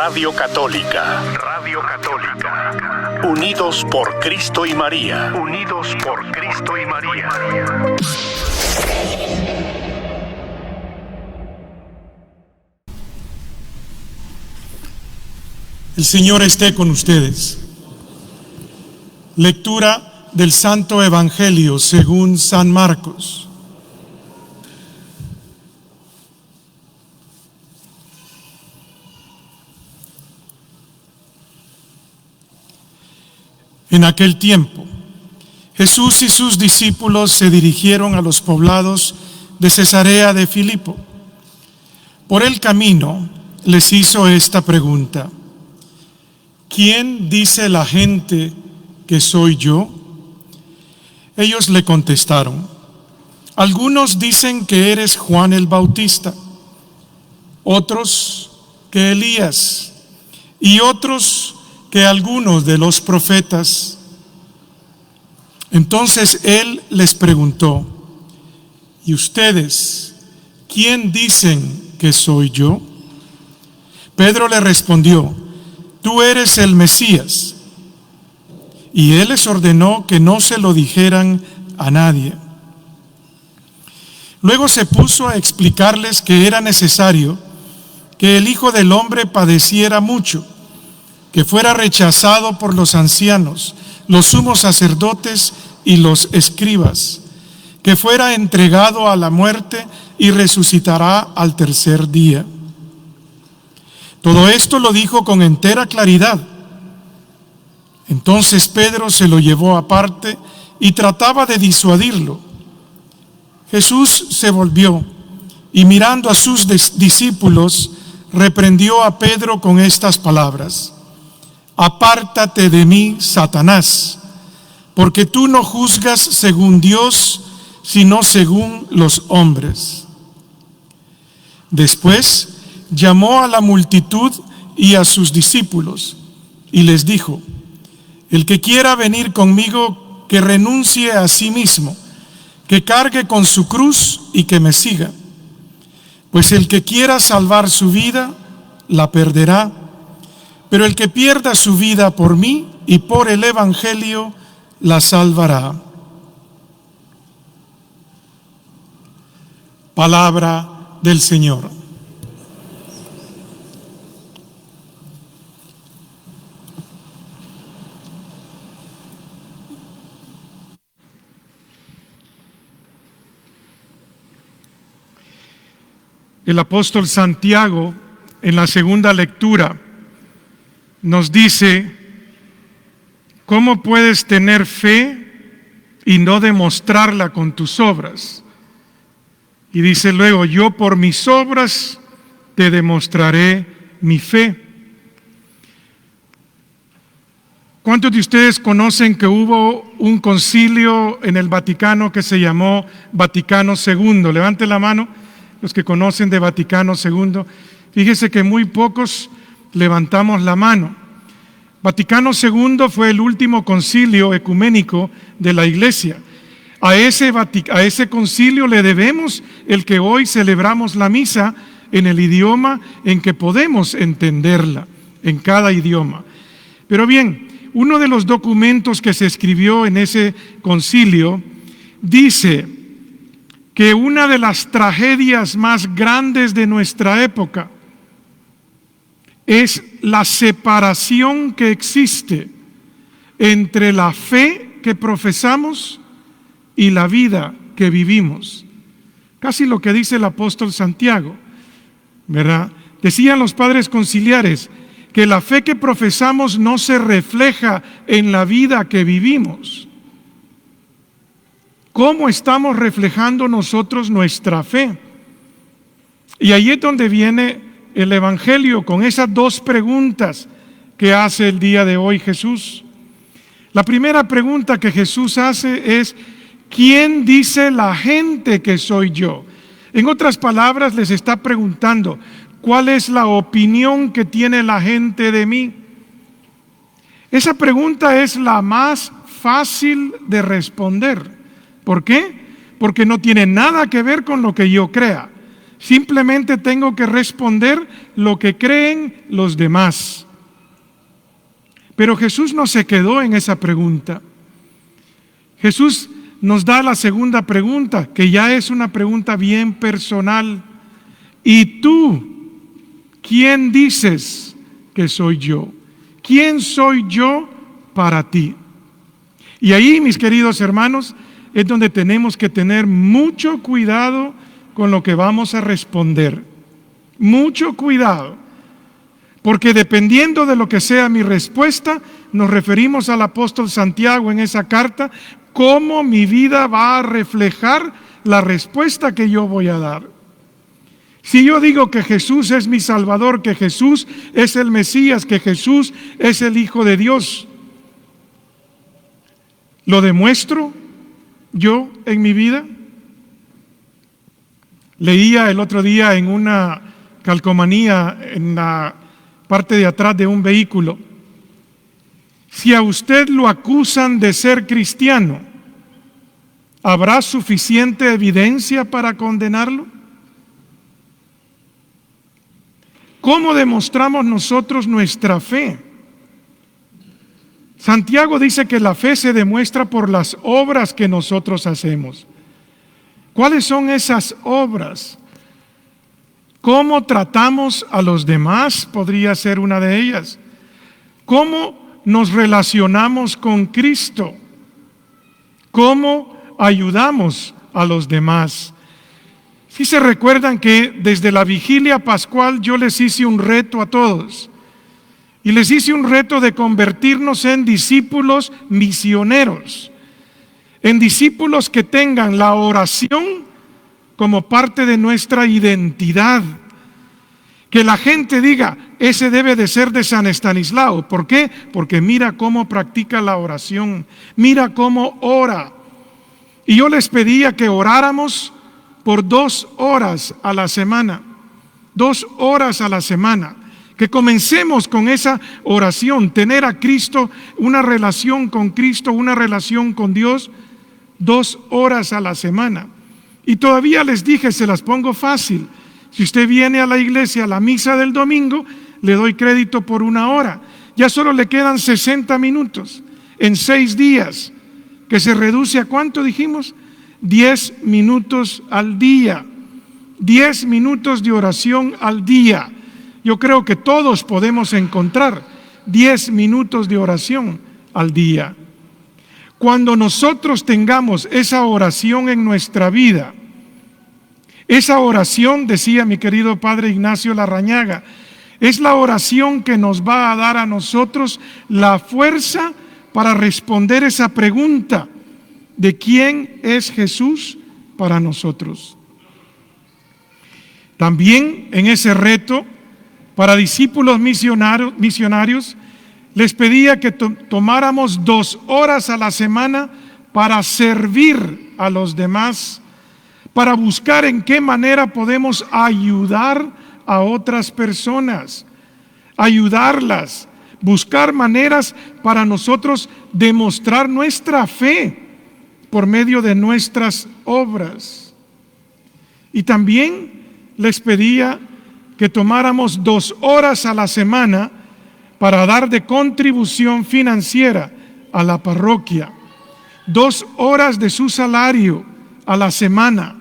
Radio Católica. Radio Católica. Unidos por Cristo y María. Unidos por Cristo y María. El Señor esté con ustedes. Lectura del Santo Evangelio según San Marcos. En aquel tiempo, Jesús y sus discípulos se dirigieron a los poblados de Cesarea de Filipo. Por el camino les hizo esta pregunta: ¿quién dice la gente que soy yo? Ellos le contestaron: algunos dicen que eres Juan el Bautista, otros que Elías, y otros que algunos de los profetas. Entonces él les preguntó: ¿y ustedes quién dicen que soy yo? Pedro le respondió: tú eres el Mesías. Y él les ordenó que no se lo dijeran a nadie. Luego se puso a explicarles que era necesario que el Hijo del Hombre padeciera mucho, que fuera rechazado por los ancianos, los sumos sacerdotes y los escribas, que fuera entregado a la muerte y resucitará al tercer día. Todo esto lo dijo con entera claridad. Entonces Pedro se lo llevó aparte y trataba de disuadirlo. Jesús se volvió y, mirando a sus discípulos, reprendió a Pedro con estas palabras: apártate de mí, Satanás, porque tú no juzgas según Dios, sino según los hombres. Después llamó a la multitud y a sus discípulos y les dijo: el que quiera venir conmigo, que renuncie a sí mismo, que cargue con su cruz y que me siga. Pues el que quiera salvar su vida, la perderá, pero el que pierda su vida por mí y por el Evangelio, la salvará. Palabra del Señor. El apóstol Santiago, en la segunda lectura, nos dice: ¿cómo puedes tener fe y no demostrarla con tus obras? Y dice luego: yo por mis obras te demostraré mi fe. ¿Cuántos de ustedes conocen que hubo un concilio en el Vaticano que se llamó Vaticano II? Levante la mano los que conocen de Vaticano II. Fíjese que muy pocos levantamos la mano. Vaticano II fue el último concilio ecuménico de la Iglesia. A ese concilio le debemos el que hoy celebramos la misa en el idioma en que podemos entenderla, en cada idioma. Pero bien, uno de los documentos que se escribió en ese concilio dice que una de las tragedias más grandes de nuestra época es la separación que existe entre la fe que profesamos y la vida que vivimos. Casi lo que dice el apóstol Santiago, ¿verdad? Decían los padres conciliares que la fe que profesamos no se refleja en la vida que vivimos. ¿Cómo estamos reflejando nosotros nuestra fe? Y ahí es donde viene el Evangelio con esas dos preguntas que hace el día de hoy Jesús. La primera pregunta que Jesús hace es: ¿quién dice la gente que soy yo? En otras palabras, les está preguntando: ¿cuál es la opinión que tiene la gente de mí? Esa pregunta es la más fácil de responder. ¿Por qué? Porque no tiene nada que ver con lo que yo crea, Simplemente tengo que responder lo que creen los demás. Pero Jesús no se quedó en esa pregunta. Jesús nos da la segunda pregunta, que ya es una pregunta bien personal. ¿Y tú, quién dices que soy yo? ¿Quién soy yo para ti? Y ahí, mis queridos hermanos, es donde tenemos que tener mucho cuidado con lo que vamos a responder. Mucho cuidado. Porque dependiendo de lo que sea mi respuesta, nos referimos al apóstol Santiago en esa carta, cómo mi vida va a reflejar la respuesta que yo voy a dar. Si yo digo que Jesús es mi Salvador, que Jesús es el Mesías, que Jesús es el Hijo de Dios, ¿lo demuestro yo en mi vida? Leía el otro día en una calcomanía en la parte de atrás de un vehículo: si a usted lo acusan de ser cristiano, ¿habrá suficiente evidencia para condenarlo? ¿Cómo demostramos nosotros nuestra fe? Santiago dice que la fe se demuestra por las obras que nosotros hacemos. ¿Cuáles son esas obras? ¿Cómo tratamos a los demás? Podría ser una de ellas. ¿Cómo nos relacionamos con Cristo? ¿Cómo ayudamos a los demás? Si se recuerdan que desde la vigilia pascual yo les hice un reto a todos. Y les hice un reto de convertirnos en discípulos misioneros. En discípulos que tengan la oración como parte de nuestra identidad. Que la gente diga, ese debe de ser de San Estanislao. ¿Por qué? Porque mira cómo practica la oración, mira cómo ora. Y yo les pedía que oráramos por 2 horas a la semana, 2 horas a la semana. Que comencemos con esa oración, tener a Cristo, una relación con Cristo, una relación con Dios, 2 horas a la semana. Y todavía les dije, se las pongo fácil. Si usted viene a la iglesia, a la misa del domingo, le doy crédito por 1 hora. Ya solo le quedan 60 minutos en 6 días, que se reduce a ¿cuánto dijimos? 10 minutos al día. 10 minutos de oración al día. Yo creo que todos podemos encontrar 10 minutos de oración al día. Cuando nosotros tengamos esa oración en nuestra vida, esa oración, decía mi querido padre Ignacio Larrañaga, es la oración que nos va a dar a nosotros la fuerza para responder esa pregunta de quién es Jesús para nosotros. También en ese reto, para discípulos misionarios, les pedía que tomáramos 2 horas a la semana para servir a los demás, para buscar en qué manera podemos ayudar a otras personas, ayudarlas, buscar maneras para nosotros demostrar nuestra fe por medio de nuestras obras. Y también les pedía que tomáramos 2 horas a la semana para dar de contribución financiera a la parroquia. 2 horas de su salario a la semana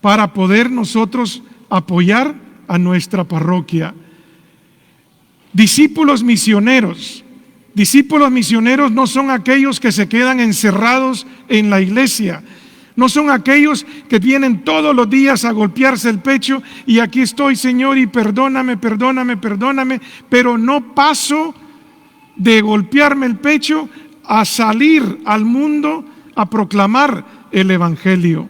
para poder nosotros apoyar a nuestra parroquia. Discípulos misioneros. Discípulos misioneros no son aquellos que se quedan encerrados en la iglesia. No son aquellos que vienen todos los días a golpearse el pecho y aquí estoy, Señor, y perdóname, pero no paso de golpearme el pecho a salir al mundo a proclamar el Evangelio.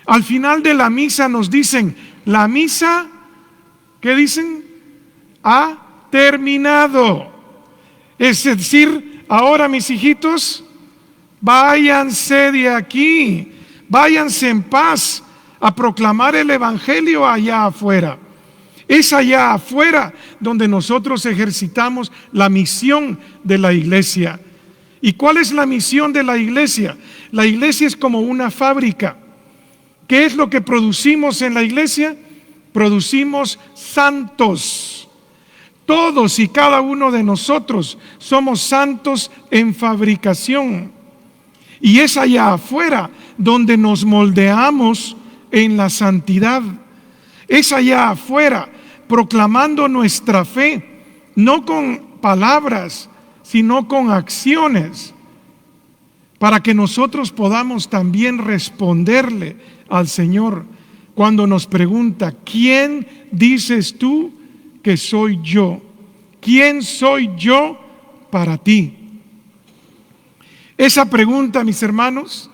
Al final de la misa nos dicen, la misa, ¿qué dicen? Ha terminado. Es decir, ahora mis hijitos, váyanse de aquí. Váyanse en paz a proclamar el Evangelio allá afuera. Es allá afuera donde nosotros ejercitamos la misión de la iglesia. ¿Y cuál es la misión de la iglesia? La iglesia es como una fábrica ¿Qué es lo que producimos en la iglesia? Producimos santos. Todos y cada uno de nosotros somos santos en fabricación. Y es allá afuera donde nos moldeamos en la santidad. Es allá afuera proclamando nuestra fe, no con palabras, sino con acciones, para que nosotros podamos también responderle al Señor cuando nos pregunta: ¿quién dices tú que soy yo? ¿Quién soy yo para ti? Esa pregunta, mis hermanos,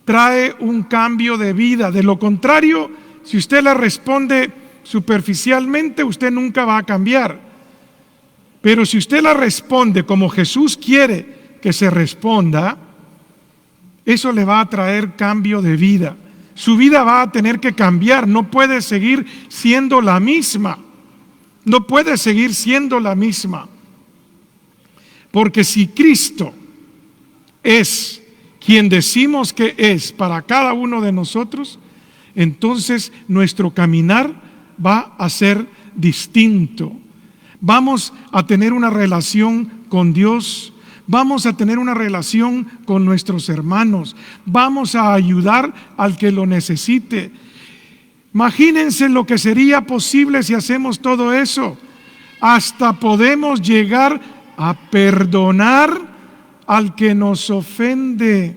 trae un cambio de vida. De lo contrario, si usted la responde superficialmente, usted nunca va a cambiar. Pero si usted la responde como Jesús quiere que se responda, eso le va a traer cambio de vida. Su vida va a tener que cambiar, no puede seguir siendo la misma. No puede seguir siendo la misma. Porque si Cristo es quien decimos que es para cada uno de nosotros, entonces nuestro caminar va a ser distinto. Vamos a tener una relación con Dios, vamos a tener una relación con nuestros hermanos, vamos a ayudar al que lo necesite. Imagínense lo que sería posible si hacemos todo eso. Hasta podemos llegar a perdonar al que nos ofende.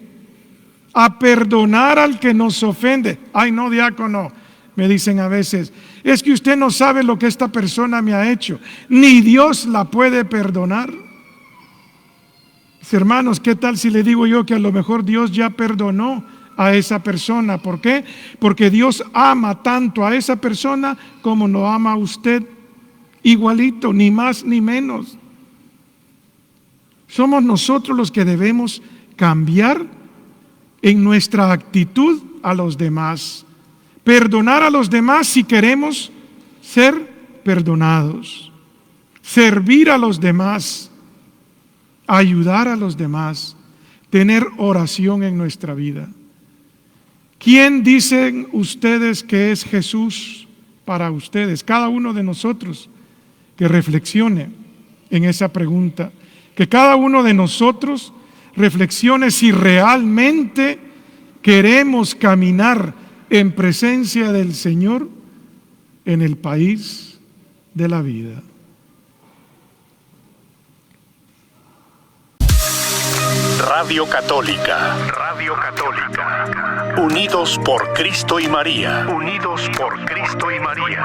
A perdonar al que nos ofende. Ay, no, diácono, me dicen a veces, es que usted no sabe lo que esta persona me ha hecho. Ni Dios la puede perdonar. Mis hermanos, ¿qué tal si le digo yo que a lo mejor Dios ya perdonó a esa persona? ¿Por qué? Porque Dios ama tanto a esa persona como lo ama a usted. Igualito, ni más ni menos. Somos nosotros los que debemos cambiar en nuestra actitud a los demás. Perdonar a los demás si queremos ser perdonados. Servir a los demás. Ayudar a los demás. Tener oración en nuestra vida. ¿Quién dicen ustedes que es Jesús para ustedes? Cada uno de nosotros que reflexione en esa pregunta. Que cada uno de nosotros reflexione si realmente queremos caminar en presencia del Señor en el país de la vida. Radio Católica. Radio Católica. Unidos por Cristo y María. Unidos por Cristo y María.